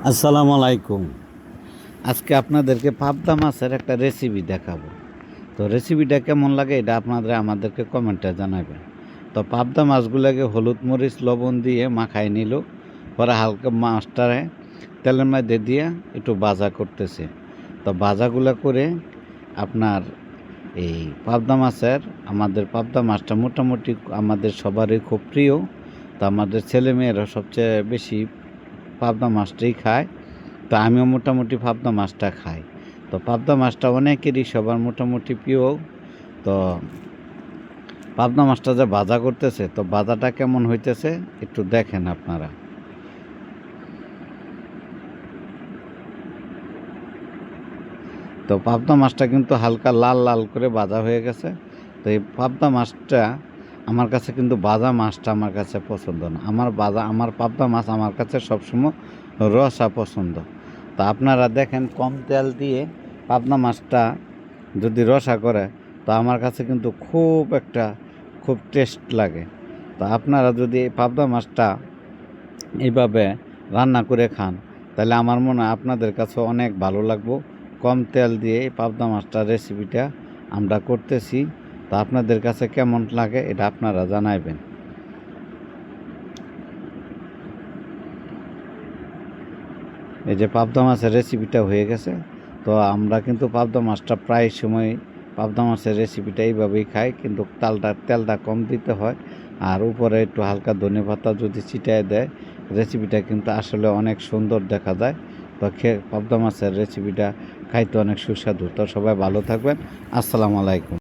আসসালামু আলাইকুম। আজকে আপনাদেরকে পাবদা মাছের একটা রেসিপি দেখাবো। তো রেসিপিটা কেমন লাগে এটা আমাদেরকে কমেন্টে জানাবেন। তো পাবদা মাছগুলোকে হলুদ মরিচ লবণ দিয়ে মাখায় নিল, পরে হালকা মাছটারে তেলের মধ্যে দিয়ে একটু ভাজা করতেছে। তো ভাজাগুলো করে আপনার এই আমাদের পাবদা মাছটা মোটামুটি আমাদের সবারই খুব প্রিয়। তো আমাদের ছেলেমেয়েরা সবচেয়ে বেশি পাবদা মাছটাই খায়। তো আমিও মোটামুটি পাবদা মাছটা খাই। তো পাবদা মাছটা অনেকেরই সবার মোটামুটি প্রিয়। তো পাবদা মাছটা যে ভাজা করতেছে, তো ভাজাটা কেমন হইতেছে একটু দেখেন আপনারা। তো পাবদা মাছটা কিন্তু হালকা লাল লাল করে ভাজা হয়ে গেছে। তো এই পাবদা মাছটা আমার কাছে কিন্তু ভাজা মাছটা আমার কাছে পছন্দ না। আমার পাবদা মাছ আমার কাছে সবসময় রসা পছন্দ। তো আপনারা দেখেন কম তেল দিয়ে পাবদা মাছটা যদি রসা করে, তো আমার কাছে কিন্তু খুব টেস্ট লাগে। তো আপনারা যদি এই পাবদা মাছটা এইভাবে রান্না করে খান, তাহলে আমার মনে হয় আপনাদের কাছে অনেক ভালো লাগবে। কম তেল দিয়ে এই পাবদা মাছটার রেসিপিটা আমরা করতেছি। তো আপনাদের কাছে কেমন লাগে এটা আপনারা জানাবেন। এই যে পাবদা মাছের রেসিপিটা হয়ে গেছে। তো আমরা কিন্তু পাবদা মাছটা প্রায় সময় পাবদা মাছের রেসিপিটা এইভাবেই খাই, কিন্তু তেলটা কম দিতে হয়। আর উপরে একটু হালকা ধনেপাতা যদি ছিটায় দেয়, রেসিপিটা কিন্তু আসলে অনেক সুন্দর দেখা যায়। তো পাবদা মাছের রেসিপিটা খাইতে অনেক সুস্বাদু। তো সবাই ভালো থাকবেন। আসসালামু আলাইকুম।